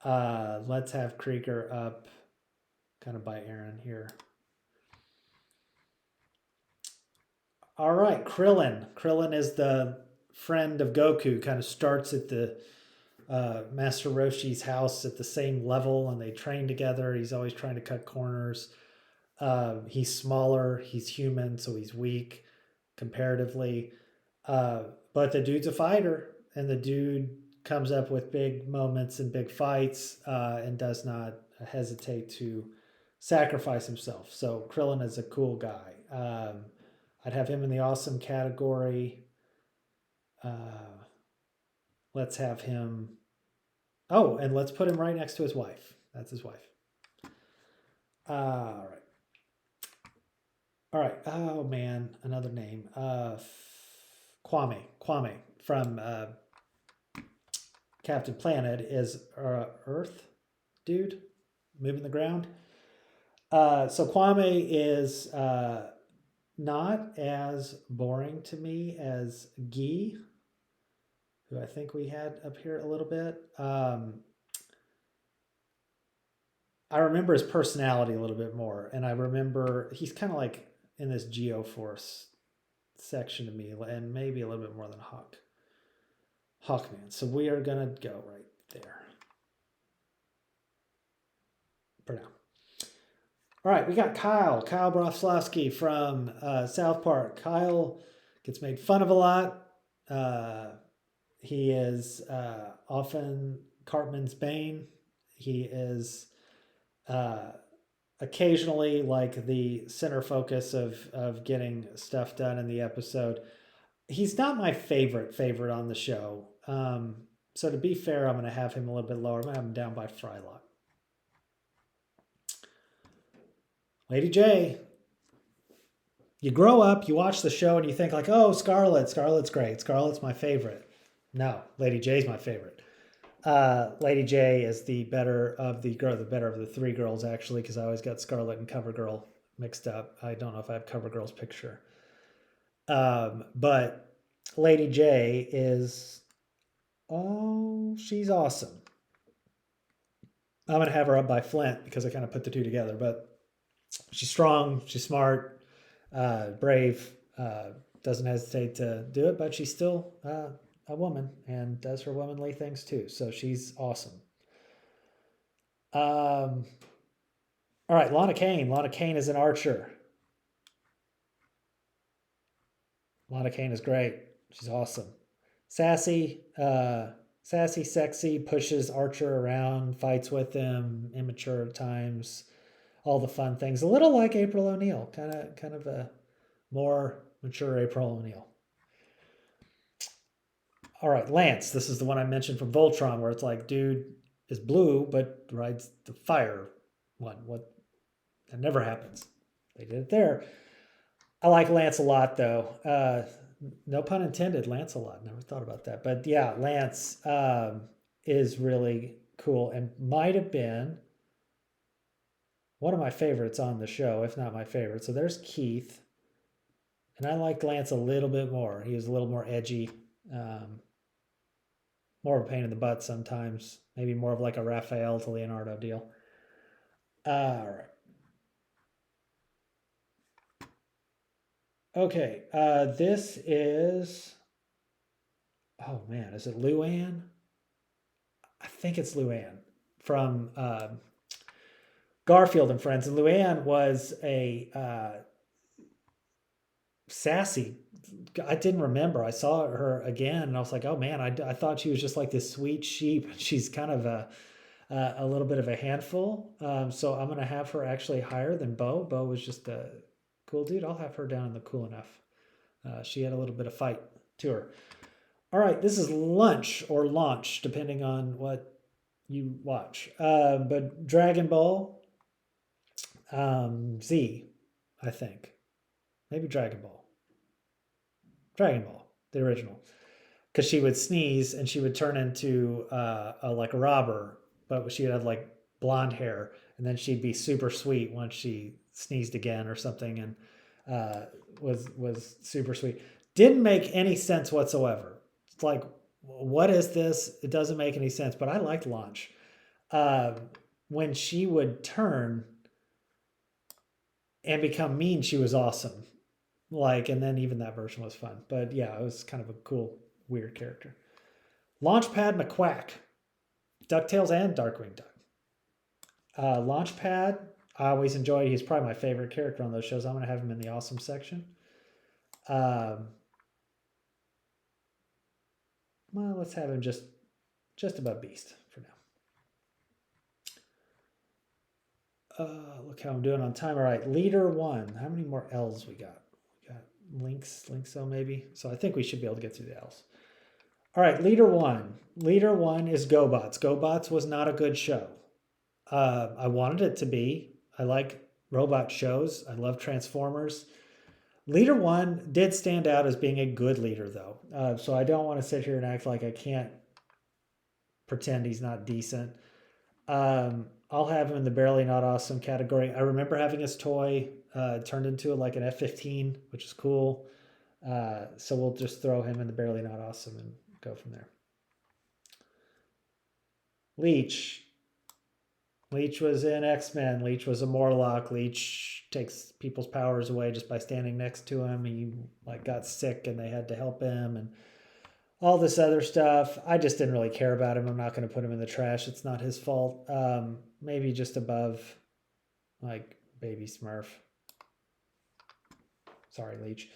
Let's have Krieger up kind of by Aaron here. All right, Krillin. Krillin is the friend of Goku, kind of starts at the Master Roshi's house at the same level and they train together. He's always trying to cut corners. He's smaller, he's human, so he's weak comparatively. But the dude's a fighter, and the dude comes up with big moments and big fights and does not hesitate to sacrifice himself. So Krillin is a cool guy. I'd have him in the awesome category. Let's have him. Oh, and let's put him right next to his wife. That's his wife. All right. All right. Oh man, another name. Kwame. Kwame from Captain Planet is Earth dude moving the ground. So Kwame is not as boring to me as Guy, who I think we had up here a little bit. I remember his personality a little bit more, and I remember he's kind of like in this Geoforce section to me, and maybe a little bit more than Hawkman. So we are gonna go right there for now. All right, we got Kyle Brofslavsky from South Park. Kyle gets made fun of a lot. He is often Cartman's bane. He is occasionally like the center focus of getting stuff done in the episode. He's not my favorite on the show. So to be fair, I'm going to have him a little bit lower. I'm going to have him down by Frylock. Lady J. You grow up, you watch the show, and you think like, oh, Scarlett's great. Scarlett's my favorite. No, Lady J's my favorite. Lady J is the better of the three girls, actually, because I always got Scarlett and CoverGirl mixed up. I don't know if I have CoverGirl's picture. But Lady J is, she's awesome. I'm going to have her up by Flint because I kind of put the two together. But she's strong, she's smart, brave, doesn't hesitate to do it, but she's still a woman and does her womanly things too. So she's awesome. All right, Lana Kane. Lana Kane is an archer. Lana Kane is great. She's awesome. Sassy, sexy, pushes Archer around, fights with him, immature at times, all the fun things. A little like April O'Neil, kind of a more mature April O'Neil. All right, Lance. This is the one I mentioned from Voltron, where it's like, dude is blue but rides the fire one. What? That never happens. They did it there. I like Lance a lot, though. No pun intended. Lance a lot. Never thought about that, but yeah, Lance is really cool and might have been one of my favorites on the show, if not my favorite. So there's Keith, and I liked Lance a little bit more. He was a little more edgy, um, more of a pain in the butt sometimes. Maybe more of like a Raphael to Leonardo deal. All right. Okay. This is. Oh man, is it Luann? I think it's Luann from Garfield and Friends. And Luann was a sassy. I didn't remember. I saw her again, and I was like, "Oh man, I thought she was just like this sweet sheep. She's kind of a little bit of a handful." So I'm gonna have her actually higher than Bo. Bo was just a cool dude. I'll have her down in the cool enough. She had a little bit of fight to her. All right, this is lunch or launch, depending on what you watch. But Dragon Ball Z, I think. Maybe Dragon Ball. Dragon Ball, the original. Because she would sneeze and she would turn into like a robber, but she would have like blonde hair, and then she'd be super sweet once she sneezed again or something, and was super sweet. Didn't make any sense whatsoever. It's like, what is this? It doesn't make any sense. But I liked Launch. Uh, when she would turn and become mean, she was awesome. Like, and then even that version was fun. But yeah, it was kind of a cool, weird character. Launchpad McQuack, DuckTales and Darkwing Duck. Launchpad, I always enjoyed. He's probably my favorite character on those shows. I'm going to have him in the awesome section. Well, let's have him just above Beast for now. Look how I'm doing on time. All right, leader one. How many more L's we got? We got links, so maybe. So I think we should be able to get through the L's. All right, leader one. Leader one is GoBots. GoBots was not a good show. I wanted it to be. I like robot shows. I love Transformers. Leader one did stand out as being a good leader, though. So I don't want to sit here and act like I can't pretend he's not decent. I'll have him in the barely not awesome category. I remember having his toy turned into like an F-15, which is cool. So we'll just throw him in the barely not awesome and go from there. Leech. Leech was in X-Men. Leech was a Morlock. Leech takes people's powers away just by standing next to him. He like got sick and they had to help him and all this other stuff. I just didn't really care about him. I'm not going to put him in the trash. It's not his fault. Maybe just above like Baby Smurf. Sorry, Leech.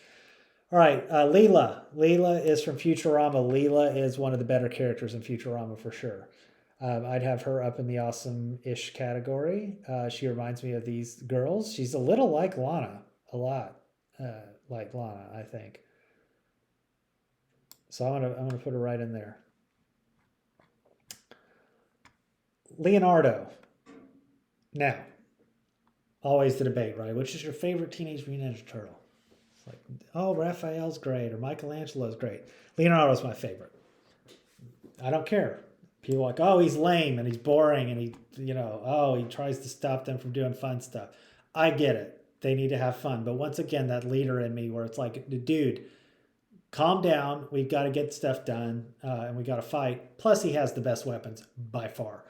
All right, Leela. Leela is from Futurama. Leela is one of the better characters in Futurama for sure. I'd have her up in the awesome-ish category. She reminds me of these girls. She's a little like Lana, a lot like Lana, I think. So I'm gonna put her right in there. Leonardo. Now, always the debate, right? Which is your favorite Teenage Mutant Ninja Turtle? It's like, oh, Raphael's great or Michelangelo's great. Leonardo's my favorite. I don't care. People are like, oh, he's lame and he's boring and he tries to stop them from doing fun stuff. I get it. They need to have fun. But once again, that leader in me where it's like, dude, calm down. We've got to get stuff done and we got to fight. Plus, he has the best weapons by far.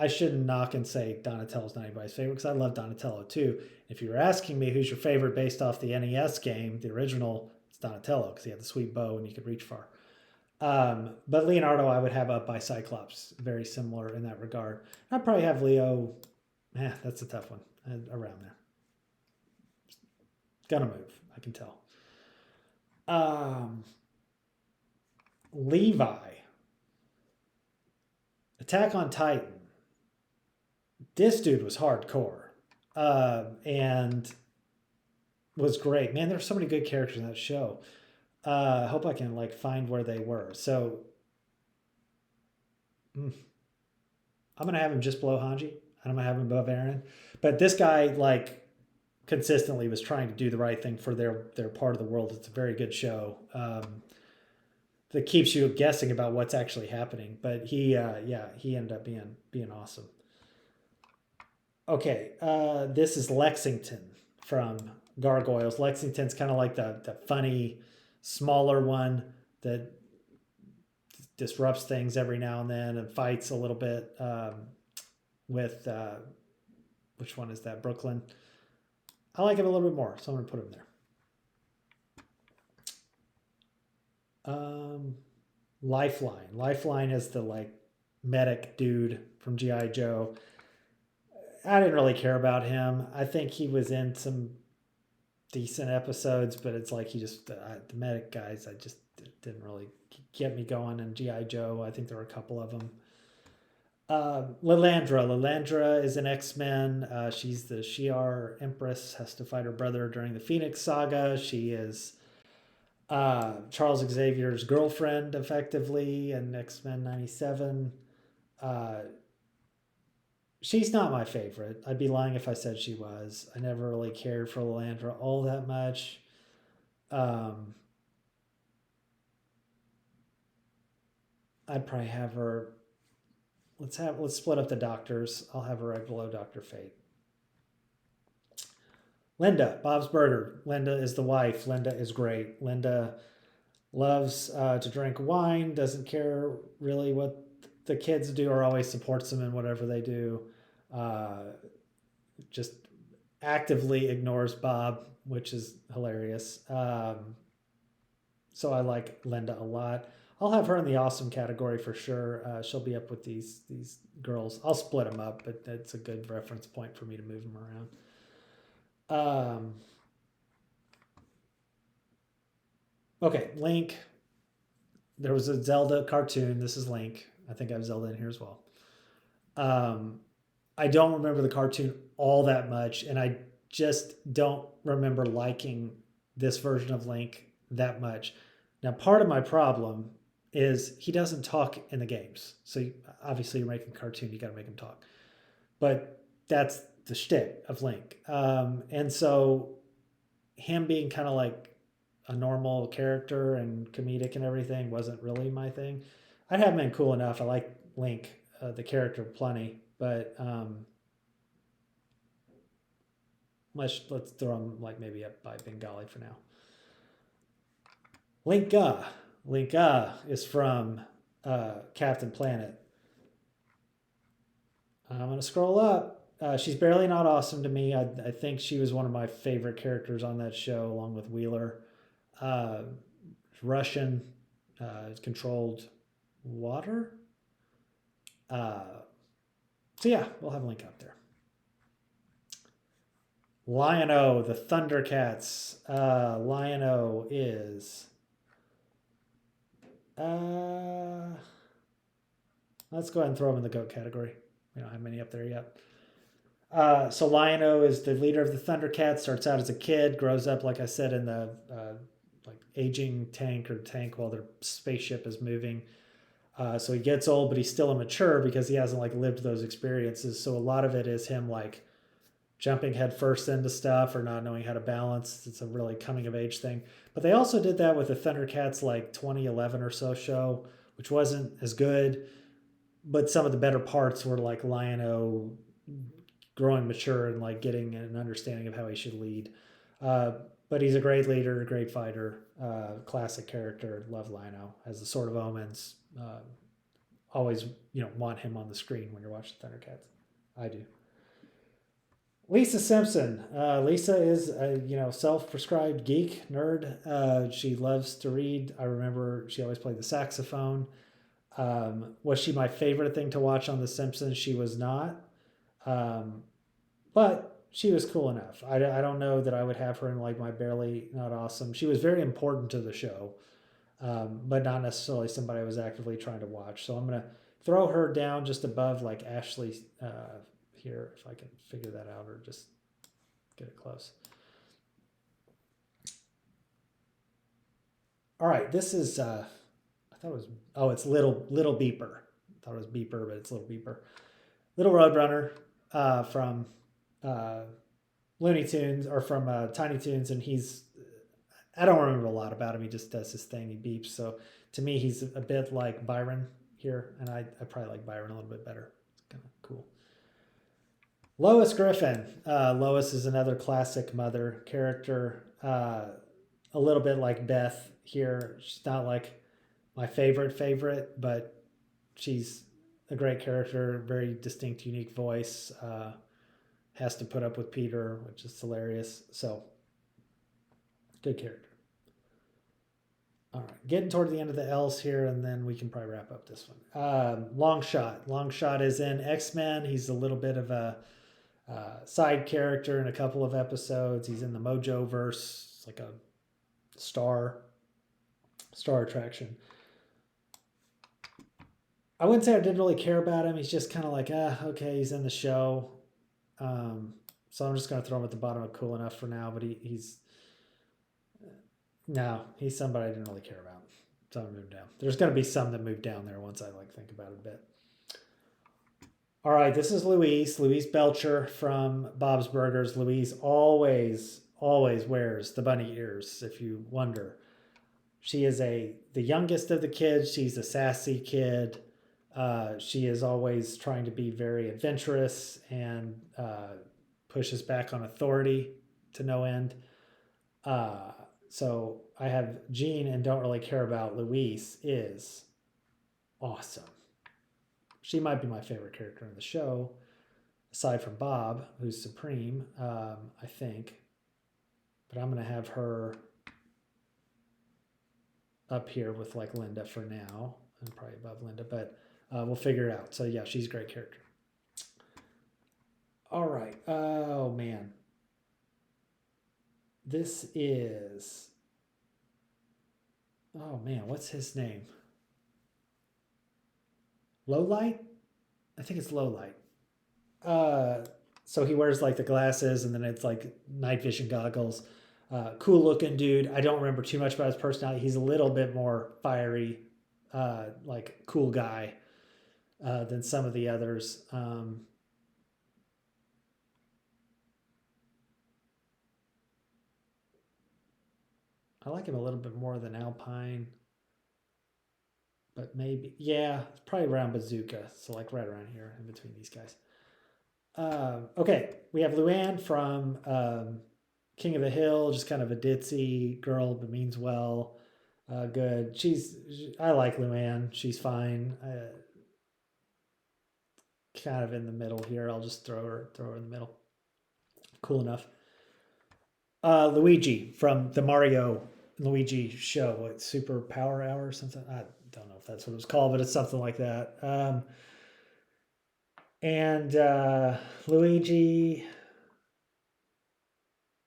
I shouldn't knock and say Donatello's not anybody's favorite because I love Donatello too. If you were asking me who's your favorite based off the NES game, the original, it's Donatello because he had the sweet bow and you could reach far. But Leonardo I would have up by Cyclops, very similar in that regard. I'd probably have Leo, that's a tough one, around there. Gonna move, I can tell. Levi, Attack on Titan. This dude was hardcore and was great. Man, there's so many good characters in that show. I hope I can like find where they were. So mm, I'm gonna have him just below Hanji. I'm gonna have him above Aaron. But this guy like consistently was trying to do the right thing for their part of the world. It's a very good show that keeps you guessing about what's actually happening. But yeah, he ended up being awesome. Okay, this is Lexington from Gargoyles. Lexington's kind of like the funny, smaller one that disrupts things every now and then and fights a little bit with which one is that? Brooklyn. I like him a little bit more, so I'm gonna put him there. Lifeline. Lifeline is the like medic dude from GI Joe. I didn't really care about him. I think he was in some decent episodes, but it's like he just the medic guys. I just didn't really get me going. In GI Joe, I think there were a couple of them. Lilandra. Lilandra is an X-Men. She's the Shi'ar Empress, has to fight her brother during the Phoenix Saga. She is Charles Xavier's girlfriend, effectively, in X-Men 97. Uh, she's not my favorite. I'd be lying if I said she was. I never really cared for Lilandra all that much. Um, I'd probably have her. Let's split up the doctors. I'll have her right below Doctor Fate. Linda, Bob's Burger. Linda is the wife. Linda is great. Linda loves to drink wine. Doesn't care really what the kids do, or always supports them in whatever they do. Uh, just actively ignores Bob, which is hilarious. So I like Linda a lot. I'll have her in the awesome category for sure. She'll be up with these girls. I'll split them up, but that's a good reference point for me to move them around. Um, okay, Link. There was a Zelda cartoon. This is Link. I think I have Zelda in here as well. Um, I don't remember the cartoon all that much, and I just don't remember liking this version of Link that much. Now, part of my problem is he doesn't talk in the games. So obviously, you're making a cartoon, you got to make him talk. But that's the shtick of Link. And so him being kind of like a normal character and comedic and everything wasn't really my thing. I'd have been cool enough. I like Link, the character, plenty, but let's throw him like maybe up by Bengali for now. Linka. Linka is from Captain Planet. I'm going to scroll up. She's barely not awesome to me. I think she was one of my favorite characters on that show, along with Wheeler. Uh, Russian, controlled water. So yeah, we'll have a link up there. Lion-O, the Thundercats. Lion-O is let's go ahead and throw him in the GOAT category. We don't have many up there yet. So Lion-O is the leader of the Thundercats. Starts out as a kid, grows up, like I said, in the like aging tank while their spaceship is moving. So he gets old, but he's still immature because he hasn't like lived those experiences. So a lot of it is him like jumping headfirst into stuff or not knowing how to balance. It's a really coming of age thing. But they also did that with the Thundercats like 2011 or so show, which wasn't as good. But some of the better parts were like Lion-O growing mature and like getting an understanding of how he should lead. But he's a great leader, a great fighter, classic character. Love Lion-O as the Sword of Omens. Always, want him on the screen when you're watching Thundercats. I do. Lisa Simpson. Lisa is a self-prescribed geek nerd. She loves to read. I remember she always played the saxophone. Was she my favorite thing to watch on The Simpsons? She was not, but she was cool enough. I don't know that I would have her in like my barely not awesome. She was very important to the show, but not necessarily somebody I was actively trying to watch. So I'm gonna throw her down just above like Ashley here, if I can figure that out or just get it close. All right, this is I thought it was, oh, it's Little Beeper. I thought it was Beeper, but it's Little Beeper. Little Roadrunner from uh, Looney Tunes or from Tiny Toons, and he's I don't remember a lot about him. He just does his thing. He beeps. So to me, he's a bit like Byron here, and I probably like Byron a little bit better. It's kind of cool. Lois Griffin. Lois is another classic mother character. A little bit like Beth here. She's not like my favorite, but she's a great character, very distinct, unique voice. Has to put up with Peter, which is hilarious. So, good character. All right, getting toward the end of the L's here, and then we can probably wrap up this one. Longshot. Longshot is in X-Men. He's a little bit of a side character in a couple of episodes. He's in the Mojo verse. It's like a star attraction. I wouldn't say I didn't really care about him. He's just kind of like, okay, he's in the show. So I'm just going to throw him at the bottom of cool enough for now. But he's no, he's somebody I didn't really care about. So I'm moving down. There's going to be some that move down there once I like think about it a bit. All right, this is Louise Belcher from Bob's Burgers. Louise always wears the bunny ears. If you wonder, she is the youngest of the kids. She's a sassy kid. She is always trying to be very adventurous and pushes back on authority to no end. So I have Jean and don't really care about Louise is awesome. She might be my favorite character in the show, aside from Bob, who's supreme, I think. But I'm going to have her up here with like Linda for now, and probably above Linda, but we'll figure it out. So yeah, she's a great character. All right. Oh man. This is. Oh man, what's his name? Lowlight? I think it's Lowlight. So he wears like the glasses and then it's like night vision goggles. Cool looking dude. I don't remember too much about his personality. He's a little bit more fiery, like cool guy than some of the others. I like him a little bit more than Alpine, but maybe yeah, probably around Bazooka. So like right around here in between these guys. Okay, we have Luann from King of the Hill, just kind of a ditzy girl, but means well. Good. I like Luann. She's fine. Kind of in the middle here. I'll just throw her in the middle. Cool enough. Luigi from the Mario Luigi show, what Super Power Hour or something. I don't know if that's what it was called, but it's something like that. And Luigi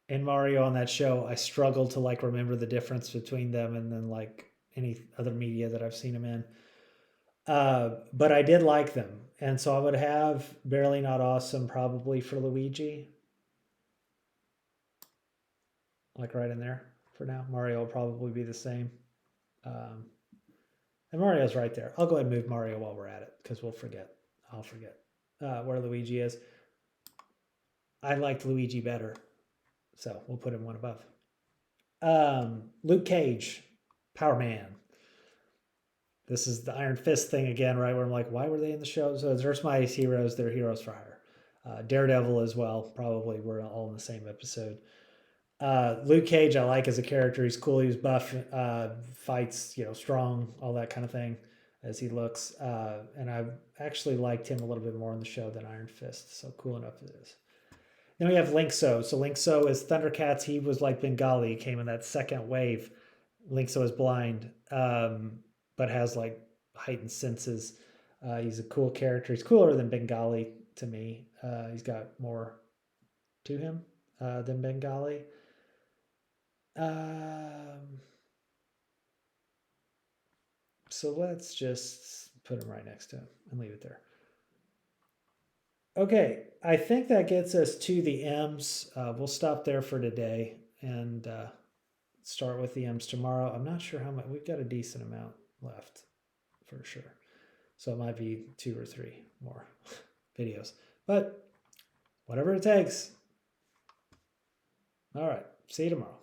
and Mario on that show, I struggle to like remember the difference between them and then like any other media that I've seen them in. But I did like them, and so I would have Barely Not Awesome probably for Luigi, like right in there for now. Mario will probably be the same. Um, and Mario's right there. I'll go ahead and move Mario while we're at it because we'll forget. I'll forget where Luigi is. I liked Luigi better, so we'll put him one above. Luke Cage, Power Man. This is the Iron Fist thing again, right? Where I'm like, why were they in the show? So there's my heroes. They're heroes for hire. Daredevil as well. Probably we're all in the same episode. Luke Cage, I like as a character. He's cool. He's buff, fights, strong, all that kind of thing as he looks. And I actually liked him a little bit more in the show than Iron Fist. So cool enough it is. Then we have Linkso. So Linkso is Thundercats. He was like Bengali. He came in that second wave. Linkso is blind, but has like heightened senses. He's a cool character. He's cooler than Bengali to me. He's got more to him than Bengali. So let's just put him right next to him and leave it there. Okay, I think that gets us to the M's. We'll stop there for today and start with the M's tomorrow. I'm not sure how much. We've got a decent amount left for sure. So it might be 2 or 3 more videos. But whatever it takes. All right. See you tomorrow.